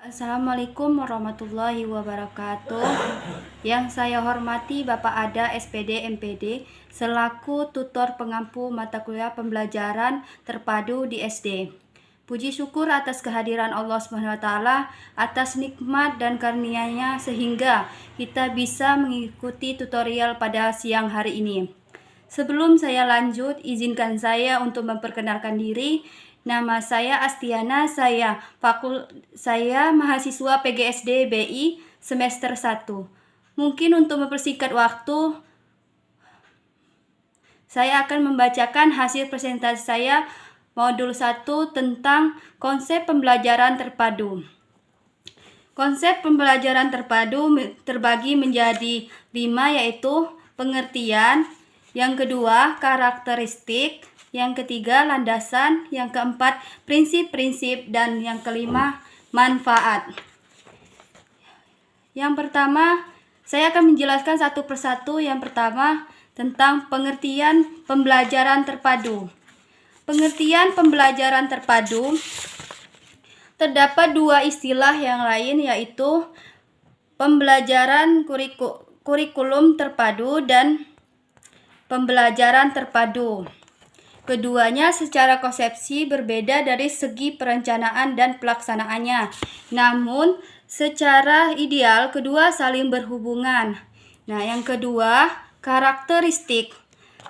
Assalamualaikum warahmatullahi wabarakatuh. Yang saya hormati Bapak Ada SPD MPD selaku tutor pengampu mata kuliah pembelajaran terpadu di SD. Puji syukur atas kehadiran Allah SWT atas nikmat dan karunia-Nya sehingga kita bisa mengikuti tutorial pada siang hari ini. Sebelum saya lanjut, izinkan saya untuk memperkenalkan diri. Nama saya Astiana, saya mahasiswa PGSD BI semester 1. Mungkin untuk mempersingkat waktu, saya akan membacakan hasil presentasi saya modul 1 tentang konsep pembelajaran terpadu. Konsep pembelajaran terpadu terbagi menjadi 5, yaitu pengertian, yang kedua karakteristik, yang ketiga landasan, yang keempat prinsip-prinsip, dan yang kelima manfaat. Yang pertama, saya akan menjelaskan satu persatu. Yang pertama tentang pengertian pembelajaran terpadu. Pengertian pembelajaran terpadu terdapat dua istilah yang lain, yaitu pembelajaran kurikulum terpadu dan pembelajaran terpadu. Keduanya secara konsepsi berbeda dari segi perencanaan dan pelaksanaannya. Namun, secara ideal kedua saling berhubungan. Nah, yang kedua, karakteristik.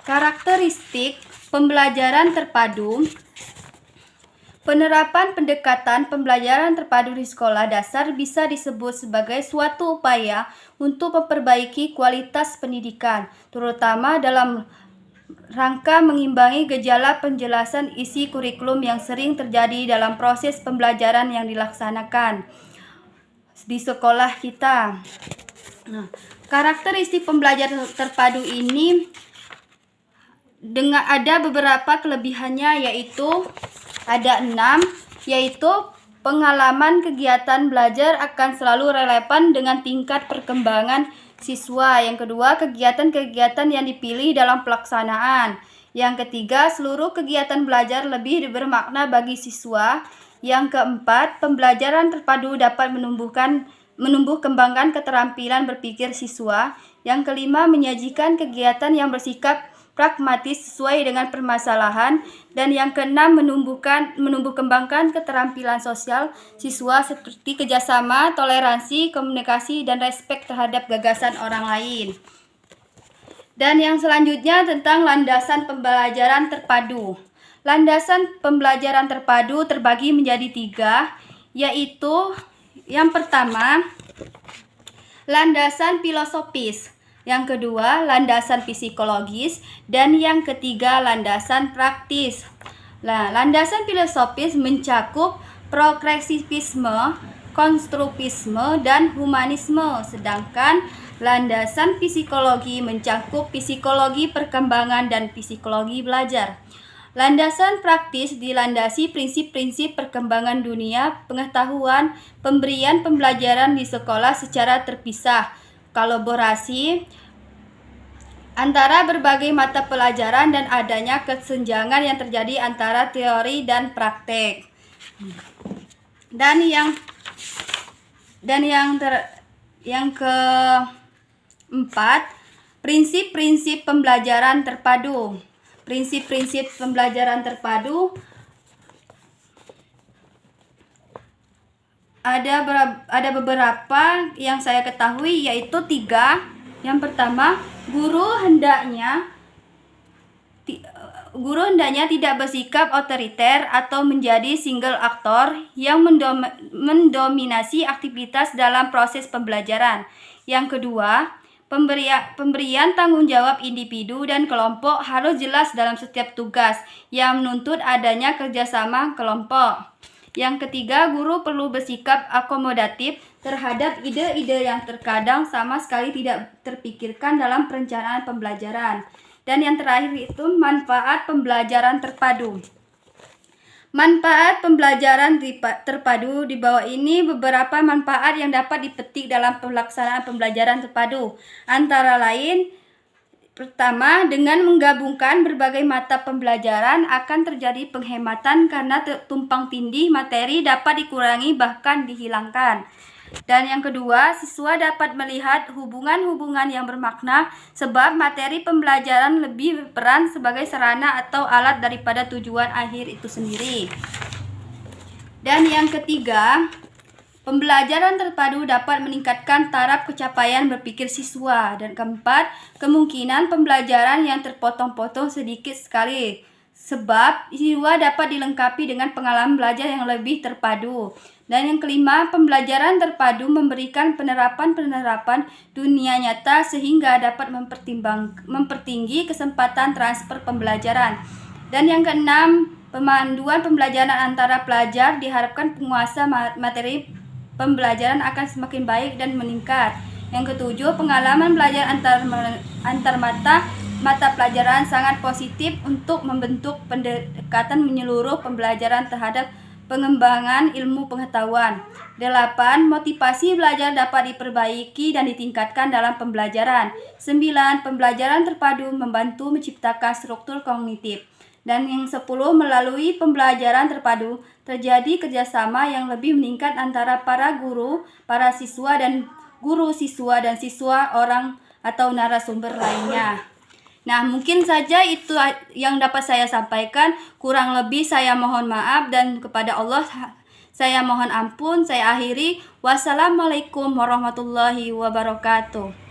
Karakteristik pembelajaran terpadu. Penerapan pendekatan pembelajaran terpadu di sekolah dasar bisa disebut sebagai suatu upaya untuk memperbaiki kualitas pendidikan, terutama dalam rangka mengimbangi gejala penjelasan isi kurikulum yang sering terjadi dalam proses pembelajaran yang dilaksanakan di sekolah kita. Nah, karakteristik pembelajaran terpadu ini dengan ada beberapa kelebihannya, yaitu ada 6, yaitu pengalaman kegiatan belajar akan selalu relevan dengan tingkat perkembangan siswa. Yang kedua, kegiatan-kegiatan yang dipilih dalam pelaksanaan. Yang ketiga, seluruh kegiatan belajar lebih bermakna bagi siswa. Yang keempat, pembelajaran terpadu dapat menumbuh kembangkan keterampilan berpikir siswa. Yang kelima, menyajikan kegiatan yang bersikap pragmatis sesuai dengan permasalahan. Dan yang keenam, menumbuh kembangkan keterampilan sosial siswa seperti kerjasama, toleransi, komunikasi, dan respek terhadap gagasan orang lain. Dan yang selanjutnya tentang landasan pembelajaran terpadu. Landasan pembelajaran terpadu terbagi menjadi 3, yaitu yang pertama, landasan filosofis. Yang kedua, landasan psikologis, dan yang ketiga, landasan praktis. Nah, landasan filosofis mencakup progresivisme, konstruktivisme, dan humanisme, sedangkan landasan psikologi mencakup psikologi perkembangan dan psikologi belajar. Landasan praktis dilandasi prinsip-prinsip perkembangan dunia pengetahuan, pemberian pembelajaran di sekolah secara terpisah, kolaborasi antara berbagai mata pelajaran, dan adanya kesenjangan yang terjadi antara teori dan praktek. Dan yang keempat, prinsip-prinsip pembelajaran terpadu. Prinsip-prinsip pembelajaran terpadu ada beberapa yang saya ketahui, yaitu 3. Yang pertama, guru hendaknya tidak bersikap otoriter atau menjadi single aktor yang mendominasi aktivitas dalam proses pembelajaran. Yang kedua, pemberian tanggung jawab individu dan kelompok harus jelas dalam setiap tugas yang menuntut adanya kerjasama kelompok. Yang ketiga, guru perlu bersikap akomodatif terhadap ide-ide yang terkadang sama sekali tidak terpikirkan dalam perencanaan pembelajaran. Dan yang terakhir itu manfaat pembelajaran terpadu. Manfaat pembelajaran terpadu di bawah ini beberapa manfaat yang dapat dipetik dalam pelaksanaan pembelajaran terpadu. Antara lain, Pertama, dengan menggabungkan berbagai mata pembelajaran akan terjadi penghematan karena tumpang tindih materi dapat dikurangi bahkan dihilangkan. Dan yang kedua, siswa dapat melihat hubungan-hubungan yang bermakna sebab materi pembelajaran lebih berperan sebagai sarana atau alat daripada tujuan akhir itu sendiri. Dan yang ketiga, pembelajaran terpadu dapat meningkatkan taraf kecapaian berpikir siswa. Dan keempat, kemungkinan pembelajaran yang terpotong-potong sedikit sekali. Sebab siswa dapat dilengkapi dengan pengalaman belajar yang lebih terpadu. Dan yang kelima, pembelajaran terpadu memberikan penerapan-penerapan dunia nyata sehingga dapat mempertinggi kesempatan transfer pembelajaran. Dan yang keenam, pemanduan pembelajaran antara pelajar diharapkan penguasa materi pembelajaran akan semakin baik dan meningkat. Yang ketujuh, pengalaman belajar antar mata pelajaran sangat positif untuk membentuk pendekatan menyeluruh pembelajaran terhadap pengembangan ilmu pengetahuan. 8. Motivasi belajar dapat diperbaiki dan ditingkatkan dalam pembelajaran. 9. Pembelajaran terpadu membantu menciptakan struktur kognitif. Dan yang 10, melalui pembelajaran terpadu, terjadi kerjasama yang lebih meningkat antara para guru, para siswa, dan guru siswa dan siswa orang atau narasumber lainnya. Nah, mungkin saja itu yang dapat saya sampaikan. Kurang lebih saya mohon maaf dan kepada Allah saya mohon ampun. Saya akhiri. Wassalamualaikum warahmatullahi wabarakatuh.